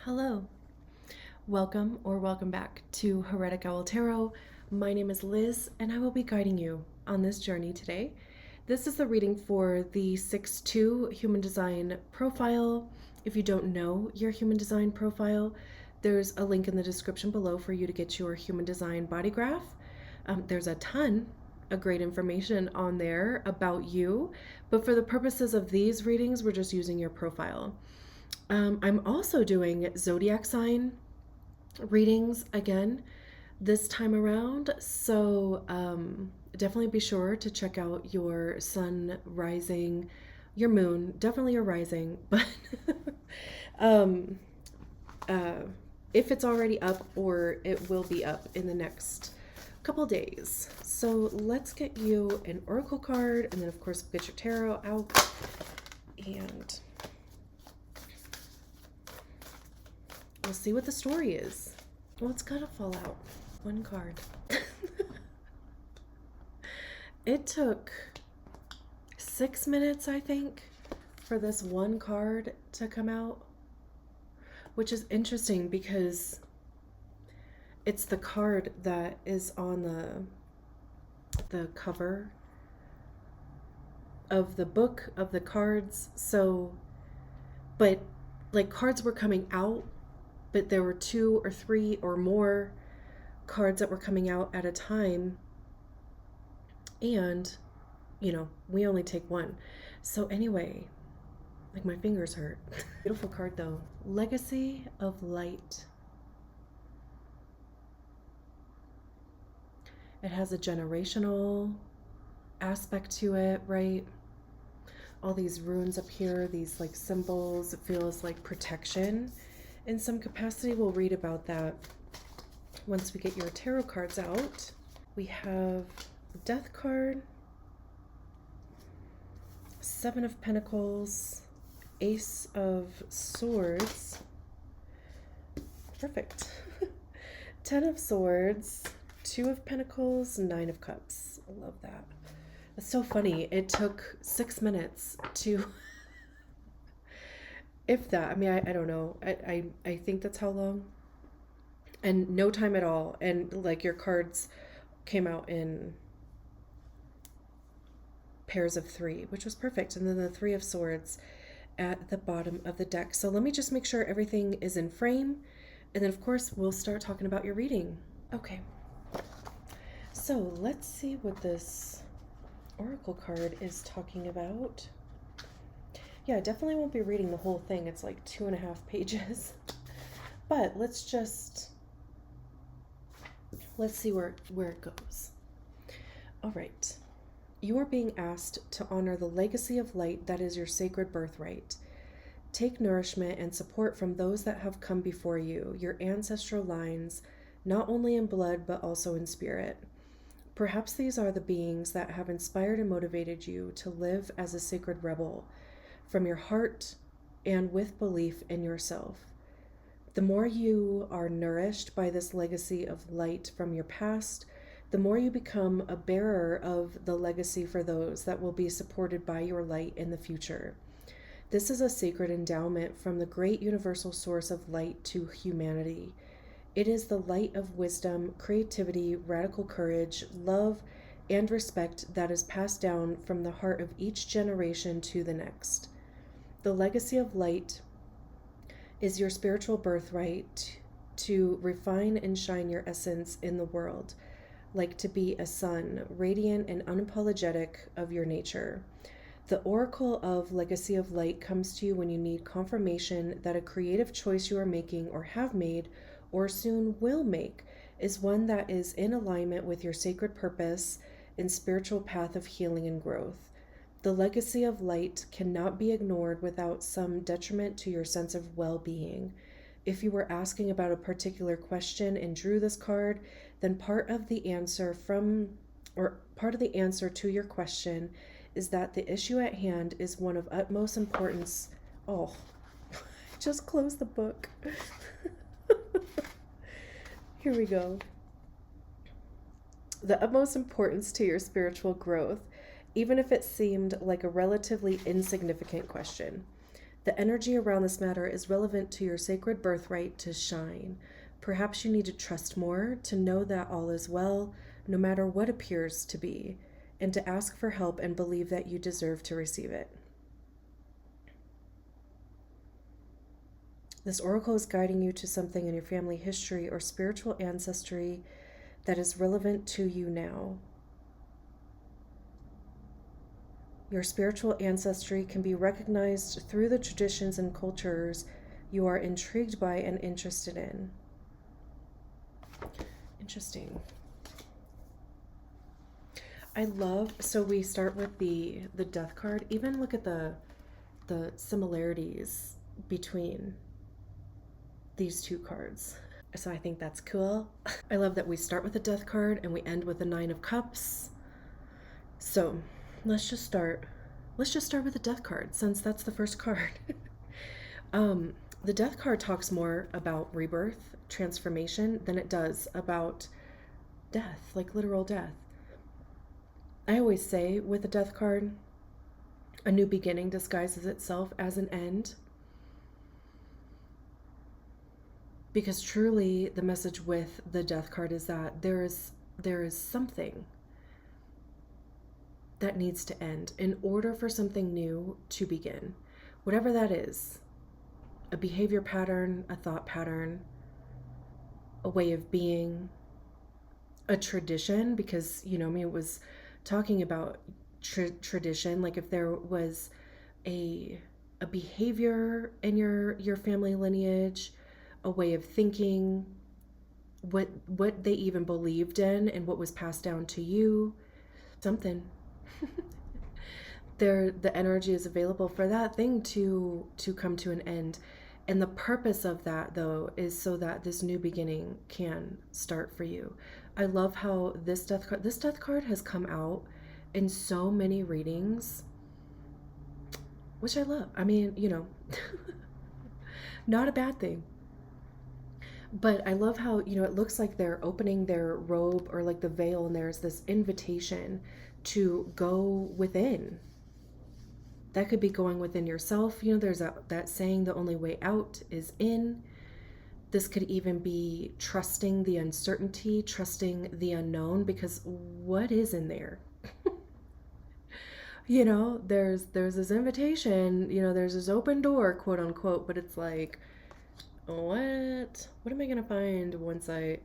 Hello, welcome back to Heretic Owl Tarot. My name is Liz, and I will be guiding you on this journey today. This is the reading for the 6-2 Human Design Profile. If you don't know your Human Design Profile, there's a link in the description below for you to get your Human Design Body Graph. There's a ton of great information on there about you, but for the purposes of these readings, we're just using your profile. I'm also doing zodiac sign readings again this time around. So definitely be sure to check out your sun, rising, your moon, definitely your rising, but um, if it's already up, or it will be up in the next couple days. So let's get you an oracle card, and then of course get your tarot out, and we'll see what the story is. Well, it's gotta fall out. One card. It took 6 minutes, I think, for this one card to come out, which is interesting because it's the card that is on the cover of the book of the cards. So, but like cards were coming out, but there were 2 or 3 or more cards that were coming out at a time, and we only take one. So anyway, like my fingers hurt. Beautiful card though. Legacy of Light. It has a generational aspect to it, right? All these runes up here, these like symbols, it feels like protection in some capacity. We'll read about that once we get your tarot cards out. We have Death card, 7 of Pentacles, Ace of Swords, perfect, 10 of Swords, 2 of Pentacles, 9 of Cups. I love that. It's so funny. It took 6 minutes to if that. I mean, I don't know. I think that's how long. And no time at all. And like your cards came out in pairs of 3, which was perfect. And then the 3 of Swords at the bottom of the deck. So let me just make sure everything is in frame. And then of course we'll start talking about your reading. Okay. So let's see what this oracle card is talking about. Yeah, definitely won't be reading the whole thing. It's like 2.5 pages. But let's see where it goes. All right. You are being asked to honor the legacy of light that is your sacred birthright. Take nourishment and support from those that have come before you, your ancestral lines, not only in blood but also in spirit. Perhaps these are the beings that have inspired and motivated you to live as a sacred rebel, from your heart and with belief in yourself. The more you are nourished by this legacy of light from your past, the more you become a bearer of the legacy for those that will be supported by your light in the future. This is a sacred endowment from the great universal source of light to humanity. It is the light of wisdom, creativity, radical courage, love, and respect that is passed down from the heart of each generation to the next. The legacy of light is your spiritual birthright to refine and shine your essence in the world, like to be a sun, radiant and unapologetic of your nature. The oracle of legacy of light comes to you when you need confirmation that a creative choice you are making or have made or soon will make is one that is in alignment with your sacred purpose and spiritual path of healing and growth. The legacy of light cannot be ignored without some detriment to your sense of well-being. If you were asking about a particular question and drew this card, then part of the answer to your question is that the issue at hand is one of utmost importance. Oh, I just closed the book. Here we go. The utmost importance to your spiritual growth, even if it seemed like a relatively insignificant question. The energy around this matter is relevant to your sacred birthright to shine. Perhaps you need to trust more, to know that all is well, no matter what appears to be, and to ask for help and believe that you deserve to receive it. This oracle is guiding you to something in your family history or spiritual ancestry that is relevant to you now. Your spiritual ancestry can be recognized through the traditions and cultures you are intrigued by and interested in. Interesting. I love, so we start with the death card. Even look at the similarities between these two cards. So I think that's cool. I love that we start with the death card and we end with the 9 of Cups. So let's just start with the death card, since that's the first card. The death card talks more about rebirth, transformation, than it does about death, like literal death. I always say with the death card, a new beginning disguises itself as an end. Because truly the message with the death card is that there is something that needs to end in order for something new to begin. Whatever that is, a behavior pattern, a thought pattern, a way of being, a tradition, because, it was talking about tradition, like if there was a behavior in your family lineage, a way of thinking, what they even believed in and what was passed down to you, something. The energy is available for that thing to come to an end. And the purpose of that, though, is so that this new beginning can start for you. I love how this death card has come out in so many readings, which I love. I mean, not a bad thing. But I love how, it looks like they're opening their robe or like the veil, and there's this invitation to go within. That could be going within yourself. There's that saying, the only way out is in. This could even be trusting the uncertainty, trusting the unknown, because what is in there? There's this invitation, there's this open door, quote unquote, but it's like, what am I gonna find once I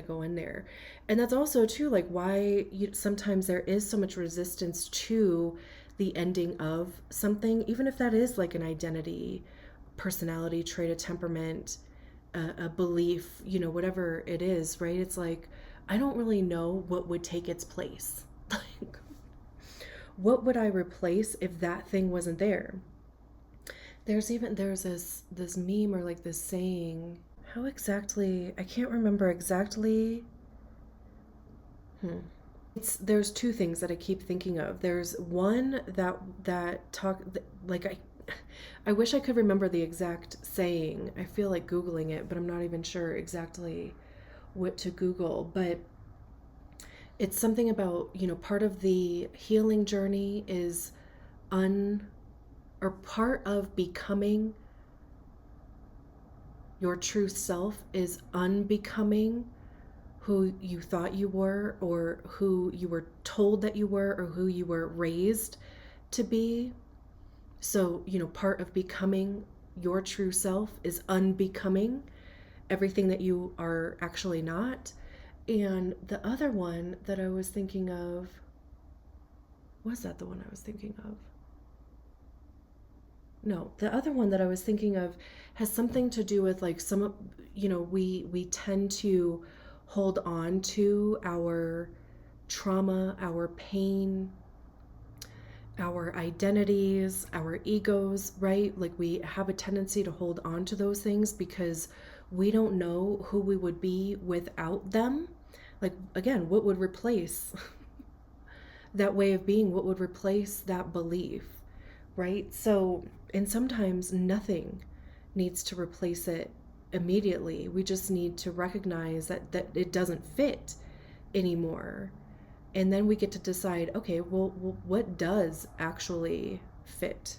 go in there? And that's also too, like, why sometimes there is so much resistance to the ending of something, even if that is like an identity, personality trait, a temperament, a belief, whatever it is, right? It's like, I don't really know what would take its place. Like, what would I replace if that thing wasn't there? There's this meme or like this saying, how exactly, I can't remember exactly. There's two things that I keep thinking of. There's one that talk, like, I wish I could remember the exact saying. I feel like Googling it, but I'm not even sure exactly what to Google. But it's something about, part of the healing journey is part of becoming your true self is unbecoming who you thought you were, or who you were told that you were, or who you were raised to be. So, part of becoming your true self is unbecoming everything that you are actually not. And the other one that I was thinking of, was that the one I was thinking of? No, the other one that I was thinking of has something to do with, like, some, we tend to hold on to our trauma, our pain, our identities, our egos, right? Like, we have a tendency to hold on to those things because we don't know who we would be without them. Like, again, what would replace that way of being? What would replace that belief, right? So, and sometimes nothing needs to replace it immediately. We just need to recognize that it doesn't fit anymore. And then we get to decide, okay, well, what does actually fit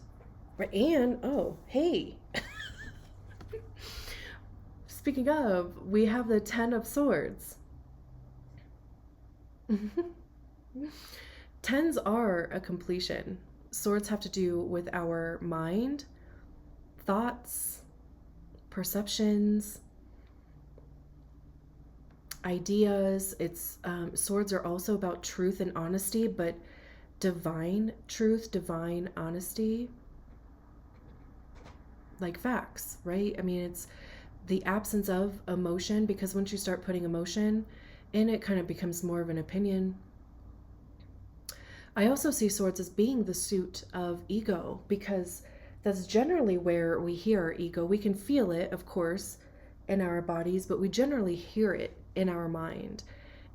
Right? And, oh, hey, speaking of, we have the Ten of Swords. Tens are a completion. Swords have to do with our mind, thoughts, perceptions, ideas. It's swords are also about truth and honesty, but divine truth, divine honesty, like facts, right? I mean, it's the absence of emotion, because once you start putting emotion in, it kind of becomes more of an opinion. I also see swords as being the suit of ego, because that's generally where we hear our ego. We can feel it, of course, in our bodies, but we generally hear it in our mind.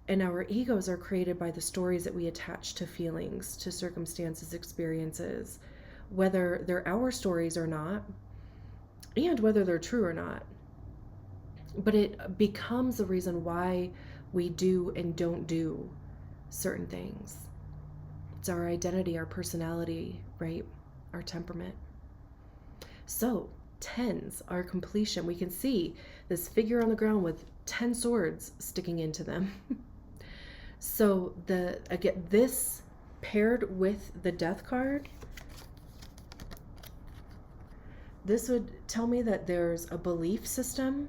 And our egos are created by the stories that we attach to feelings, to circumstances, experiences, whether they're our stories or not, and whether they're true or not. But it becomes the reason why we do and don't do certain things. It's our identity, our personality, right? Our temperament. So, tens are completion. We can see this figure on the ground with 10 swords sticking into them. So, this paired with the death card, this would tell me that there's a belief system,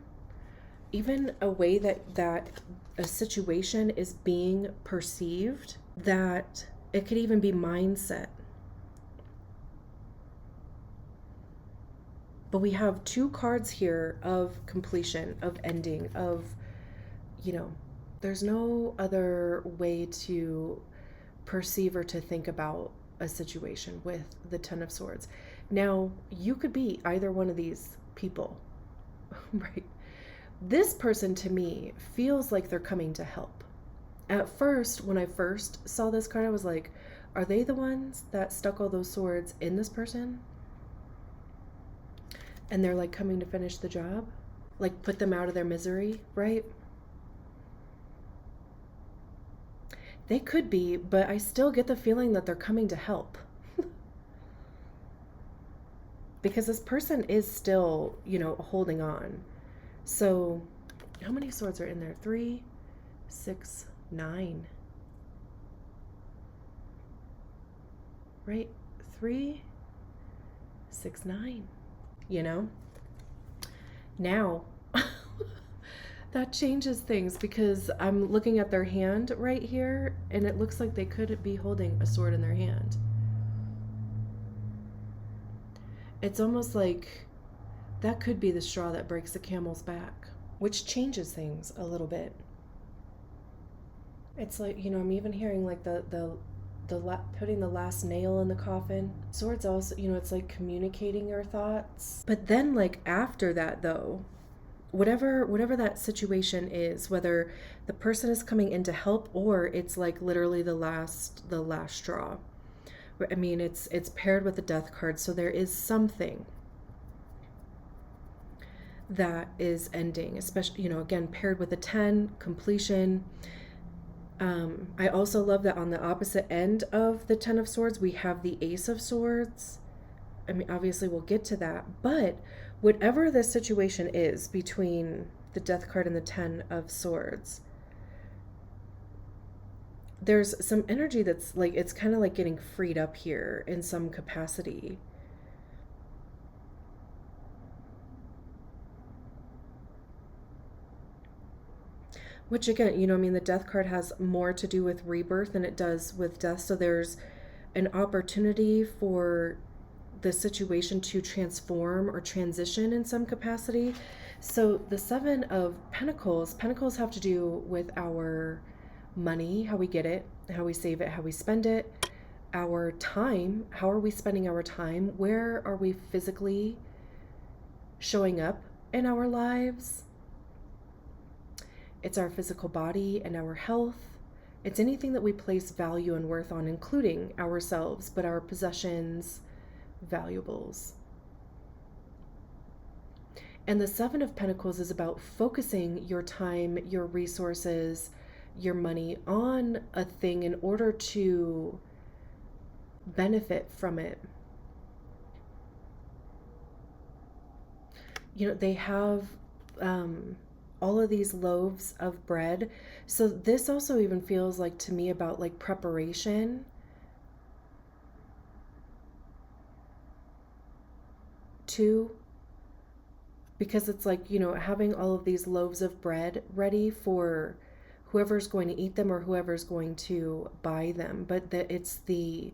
even a way that a situation is being perceived, that it could even be mindset. But we have two cards here of completion, of ending, of, there's no other way to perceive or to think about a situation with the Ten of Swords. Now, you could be either one of these people, right? This person to me feels like they're coming to help. At first, when I first saw this card, I was like, are they the ones that stuck all those swords in this person? And they're like coming to finish the job? Like put them out of their misery, right? They could be, but I still get the feeling that they're coming to help. Because this person is still, holding on. So, how many swords are in there? 3, 6, 9. Right? 3, 6, 9. Now, that changes things, because I'm looking at their hand right here, and it looks like they could be holding a sword in their hand. It's almost like that could be the straw that breaks the camel's back, which changes things a little bit. It's like, I'm even hearing like the putting the last nail in the coffin. Swords also, it's like communicating your thoughts. But then, like, after that, though, whatever that situation is, whether the person is coming in to help or it's like literally the last straw. I mean, it's paired with the death card, so there is something that is ending, especially, again, paired with a 10, completion. I also love that on the opposite end of the Ten of Swords, we have the Ace of Swords. I mean, obviously we'll get to that, but whatever the situation is between the Death card and the Ten of Swords, there's some energy that's like, it's kind of like getting freed up here in some capacity. Which again, the death card has more to do with rebirth than it does with death. So there's an opportunity for the situation to transform or transition in some capacity. So the Seven of Pentacles have to do with our money, how we get it, how we save it, how we spend it, our time, how are we spending our time, where are we physically showing up in our lives. It's our physical body and our health. It's anything that we place value and worth on, including ourselves, but our possessions, valuables. And the Seven of Pentacles is about focusing your time, your resources, your money on a thing in order to benefit from it. they have all of these loaves of bread. So this also even feels like to me about like preparation too, because it's like, having all of these loaves of bread ready for whoever's going to eat them or whoever's going to buy them. But it's the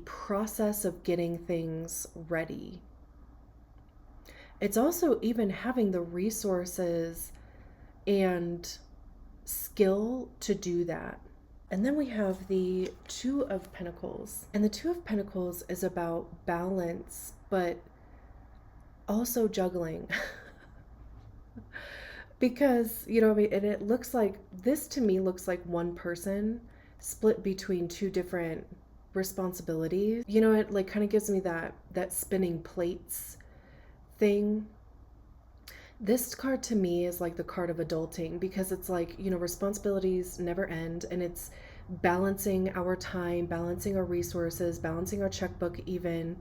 process of getting things ready. It's also even having the resources and skill to do that. And then we have the Two of Pentacles. And the Two of Pentacles is about balance, but also juggling. Because, and it looks like, this to me looks like one person split between two different responsibilities. It like kind of gives me that spinning plates thing. This card to me is like the card of adulting, because it's like, responsibilities never end, and it's balancing our time, balancing our resources, balancing our checkbook even.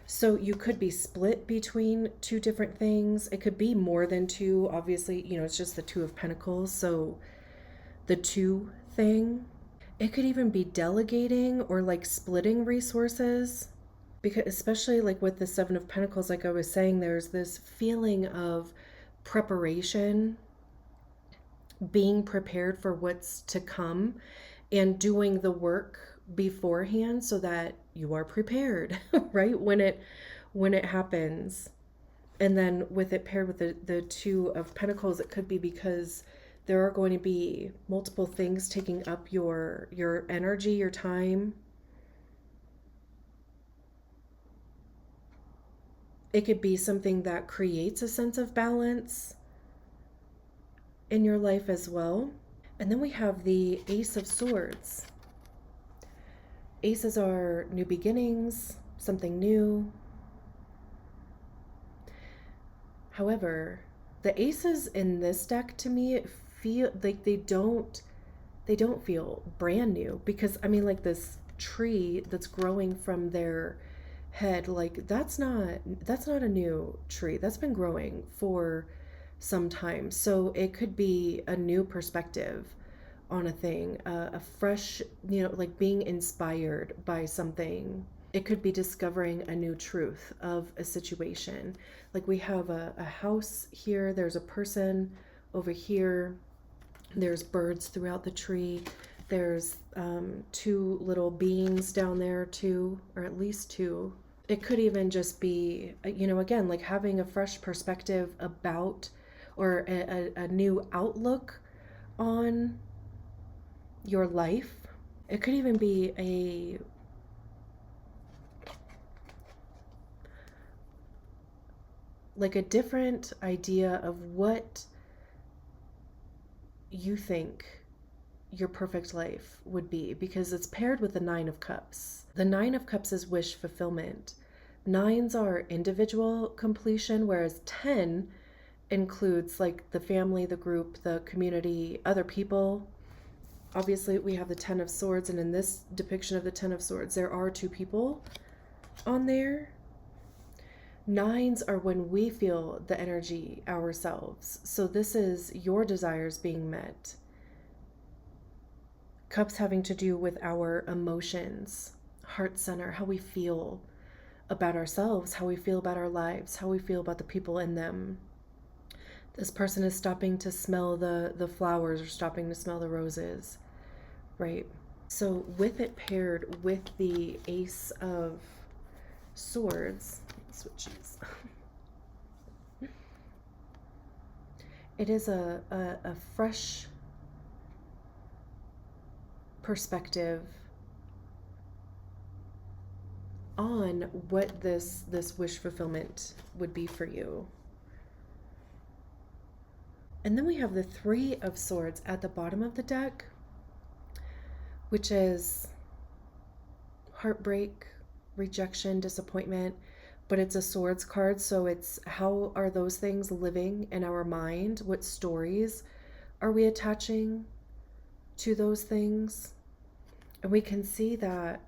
So you could be split between two different things. It could be more than two. Obviously, it's just the Two of Pentacles. So the two thing. It could even be delegating or like splitting resources, because especially like with the Seven of Pentacles, like I was saying, there's this feeling of preparation, being prepared for what's to come, and doing the work beforehand so that you are prepared, right? When it happens. And then with it paired with the Two of Pentacles, it could be because there are going to be multiple things taking up your energy, your time. It could be something that creates a sense of balance in your life as well. And then we have the Ace of Swords. Aces are new beginnings, something new. However, the aces in this deck to me feel like they don't feel brand new, because like this tree that's growing from their head, like that's not a new tree. That's been growing for some time. So it could be a new perspective on a thing, a fresh, like being inspired by something. It could be discovering a new truth of a situation. Like we have a house here, there's a person over here, there's birds throughout the tree, there's two little beings down there too, or at least two. It could even just be, again, like having a fresh perspective about, or a new outlook on your life. It could even be a different idea of what you think your perfect life would be, because it's paired with the Nine of Cups. The Nine of Cups is wish fulfillment. Nines are individual completion, whereas 10 includes like the family, the group, the community, other people. Obviously, we have the Ten of Swords, and in this depiction of the Ten of Swords, there are two people on there. Nines are when we feel the energy ourselves. So this is your desires being met. Cups having to do with our emotions, heart center, how we feel about ourselves, how we feel about our lives, how we feel about the people in them. This person is stopping to smell the flowers, or stopping to smell the roses, right? So with it paired with the Ace of Swords, switches. It is a fresh perspective on what this wish fulfillment would be for you. And then we have the Three of Swords at the bottom of the deck, which is heartbreak, rejection, disappointment, but it's a swords card. So it's how are those things living in our mind? What stories are we attaching to those things? And we can see that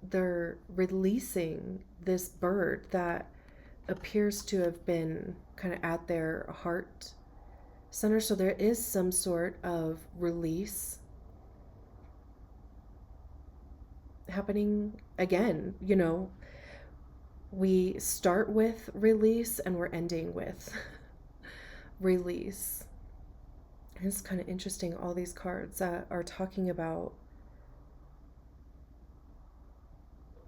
they're releasing this bird that appears to have been kind of at their heart center. So there is some sort of release happening again. You know, we start with release and we're ending with release. It's kind of interesting, all these cards that are talking about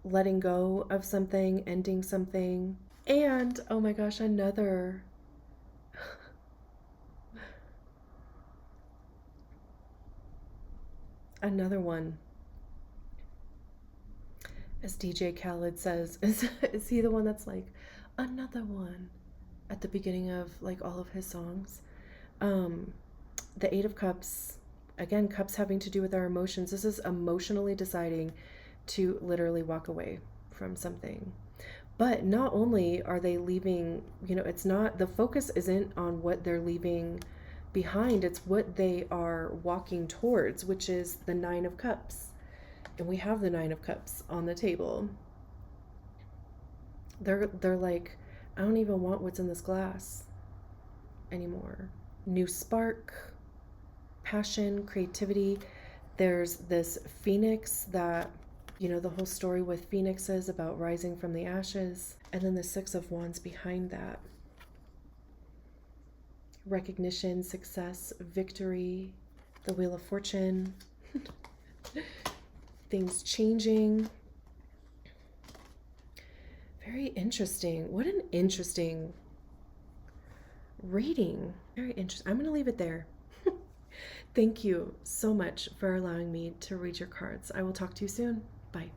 letting go of something, ending something. And oh my gosh, another one. As DJ Khaled says, is he the one that's like, another one at the beginning of like all of his songs? The Eight of Cups, again, cups having to do with our emotions. This is emotionally deciding to literally walk away from something. But not only are they leaving, you know, it's not, the focus isn't on what they're leaving behind, it's what they are walking towards, which is the Nine of Cups. And we have the Nine of Cups on the table. They're like, I don't even want what's in this glass anymore. New spark, passion, creativity. There's this phoenix that, you know, the whole story with phoenixes about rising from the ashes. And then the Six of Wands behind that. Recognition, success, victory, the Wheel of Fortune, things changing. Very interesting. What an interesting reading. Very interesting. I'm going to leave it there. Thank you so much for allowing me to read your cards. I will talk to you soon. Bye.